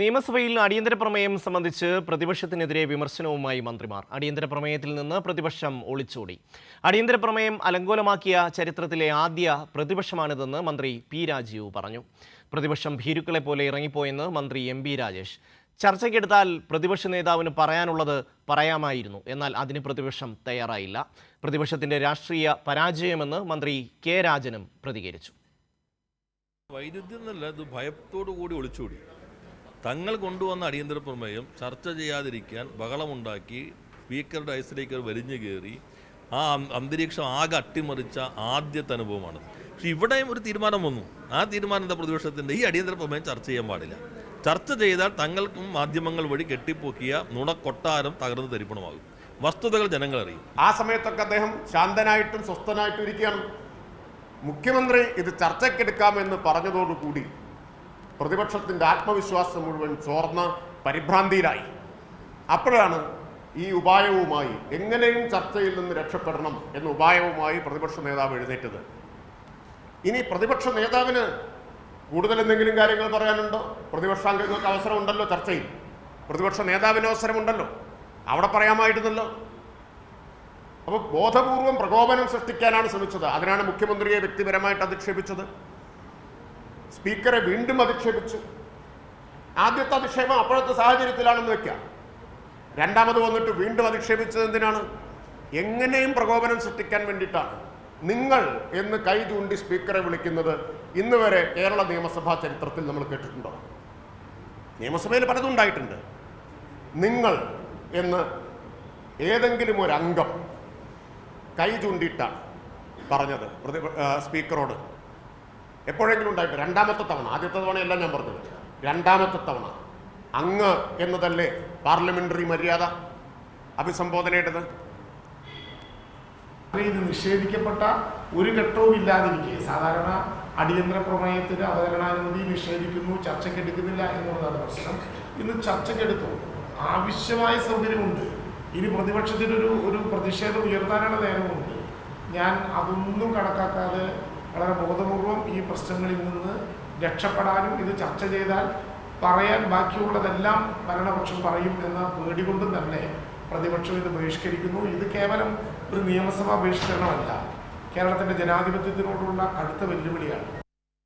നിയമസഭയിൽ അടിയന്തര പ്രമേയം സംബന്ധിച്ച് പ്രതിപക്ഷത്തിനെതിരെ വിമർശനവുമായി മന്ത്രിമാർ. അടിയന്തര പ്രമേയത്തിൽ നിന്ന് പ്രതിപക്ഷം ഒളിച്ചോടി. അടിയന്തര പ്രമേയം അലങ്കോലമാക്കിയ ചരിത്രത്തിലെ ആദ്യ പ്രതിപക്ഷമാണിതെന്ന് മന്ത്രി പി രാജീവ് പറഞ്ഞു. പ്രതിപക്ഷം ഭീരുക്കളെ പോലെ ഇറങ്ങിപ്പോയെന്ന് മന്ത്രി എം പി രാജേഷ്. ചർച്ചയ്ക്കെടുത്താൽ പ്രതിപക്ഷ നേതാവിന് പറയാനുള്ളത് പറയാമായിരുന്നു, എന്നാൽ അതിന് പ്രതിപക്ഷം തയ്യാറായില്ല. പ്രതിപക്ഷത്തിന്റെ രാഷ്ട്രീയ പരാജയമെന്ന് മന്ത്രി കെ രാജനും പ്രതികരിച്ചു. വൈരുദ്ധ്യം എന്നല്ല, ഇത് ഭയത്തോടു കൂടി ഒളിച്ചോടി. തങ്ങൾ കൊണ്ടുവന്ന അടിയന്തര പ്രമേയം ചർച്ച ചെയ്യാതിരിക്കാൻ ബഹളമുണ്ടാക്കി സ്പീക്കറുടെ ഐസിലേക്ക് വലിഞ്ഞു കയറി ആ അന്തരീക്ഷം ആകെ അട്ടിമറിച്ച ആദ്യത്തെ അനുഭവമാണ്. പക്ഷെ ഇവിടെയും ഒരു തീരുമാനം വന്നു. ആ തീരുമാനം എന്താ? പ്രതിപക്ഷത്തിൻ്റെ ഈ അടിയന്തര പ്രമേയം ചർച്ച ചെയ്യാൻ പാടില്ല. ചർച്ച ചെയ്താൽ തങ്ങൾക്കും മാധ്യമങ്ങൾ വഴി കെട്ടിപ്പൊക്കിയ നുണക്കൊട്ടാരം തകർന്ന് തരിപ്പണമാകും. വസ്തുതകൾ ജനങ്ങൾ അറിയും. ആ സമയത്തൊക്കെ അദ്ദേഹം ശാന്തനായിട്ടും സ്വസ്ഥനായിട്ടും ഇരിക്കുകയാണ്. മുഖ്യമന്ത്രി ഇത് ചർച്ചയ്ക്കെടുക്കാമെന്ന് പറഞ്ഞതോടുകൂടി പ്രതിപക്ഷത്തിൻ്റെ ആത്മവിശ്വാസം മുഴുവൻ ചോർന്ന് പരിഭ്രാന്തിയിലായി. അപ്പോഴാണ് ഈ ഉപായവുമായി, എങ്ങനെയും ചർച്ചയിൽ നിന്ന് രക്ഷപ്പെടണം എന്ന ഉപായവുമായി പ്രതിപക്ഷ നേതാവ് എഴുന്നേറ്റത്. ഇനി പ്രതിപക്ഷ നേതാവിന് കൂടുതൽ എന്തെങ്കിലും കാര്യങ്ങൾ പറയാനുണ്ടോ? പ്രതിപക്ഷാംഗങ്ങൾക്ക് അവസരമുണ്ടല്ലോ ചർച്ചയിൽ. പ്രതിപക്ഷ നേതാവിന് അവസരമുണ്ടല്ലോ, അവിടെ പറയാമായിരുന്നല്ലോ. അപ്പോൾ ബോധപൂർവം പ്രകോപനം സൃഷ്ടിക്കാനാണ് ശ്രമിച്ചത്. അതിനാണ് മുഖ്യമന്ത്രിയെ വ്യക്തിപരമായിട്ട് അധിക്ഷേപിച്ചത്. സ്പീക്കറെ വീണ്ടും അധിക്ഷേപിച്ചു. ആദ്യത്തെ അധിക്ഷേപം അപ്പോഴത്തെ സാഹചര്യത്തിലാണെന്ന് വെക്കാം. രണ്ടാമത് വന്നിട്ട് വീണ്ടും അധിക്ഷേപിച്ചത് എന്തിനാണ്? എങ്ങനെയും പ്രകോപനം സൃഷ്ടിക്കാൻ വേണ്ടിയിട്ടാണ്. നിങ്ങൾ എന്ന് കൈ ചൂണ്ടി സ്പീക്കറെ വിളിക്കുന്നത് ഇന്ന് വരെ കേരള നിയമസഭാ ചരിത്രത്തിൽ നമ്മൾ കേട്ടിട്ടുണ്ടോ? നിയമസഭയിൽ പലതും ഉണ്ടായിട്ടുണ്ട്. നിങ്ങൾ എന്ന് ഏതെങ്കിലും ഒരു അംഗം കൈ ചൂണ്ടിയിട്ടാണ് പറഞ്ഞത് സ്പീക്കറോട്. എപ്പോഴെങ്കിലും ഉണ്ടായിട്ട് രണ്ടാമത്തെ തവണ, ആദ്യത്തെ തവണയല്ല ഞാൻ പറഞ്ഞത്, രണ്ടാമത്തെ തവണ അങ്ങ് എന്നതല്ലേ പാർലമെന്ററി മര്യാദ അഭിസംബോധനയുടേത്? ഇത് നിഷേധിക്കപ്പെട്ട ഒരു ഘട്ടവും ഇല്ലാതിരിക്കെ സാധാരണ അടിയന്തര പ്രമേയത്തിന് അവതരണാനുമതി നിഷേധിക്കുന്നു, ചർച്ചയ്ക്കെടുക്കുന്നില്ല എന്നുള്ളതാണ് പ്രശ്നം. ഇന്ന് ചർച്ചയ്ക്കെടുത്തു, ആവശ്യമായ സൗകര്യമുണ്ട്. ഇനി പ്രതിപക്ഷത്തിന് ഒരു പ്രതിഷേധം ഉയർത്താനുള്ള നേരമുണ്ട്. ഞാൻ അതൊന്നും കണക്കാക്കാതെ വളരെ ബോധപൂർവം ഈ പ്രശ്നങ്ങളിൽ നിന്ന് രക്ഷപ്പെടാനും ഇത് ചർച്ച ചെയ്താൽ പറയാൻ ബാക്കിയുള്ളതെല്ലാം ഭരണപക്ഷം പറയും എന്ന പേടി കൊണ്ടും തന്നെ പ്രതിപക്ഷം ഇത് ബഹിഷ്കരിക്കുന്നു. ഇത് കേവലം ഒരു നിയമസഭാ ബഹിഷ്കരണമല്ല, കേരളത്തിൻ്റെ ജനാധിപത്യത്തിനോടുള്ള കടുത്ത വെല്ലുവിളിയാണ്.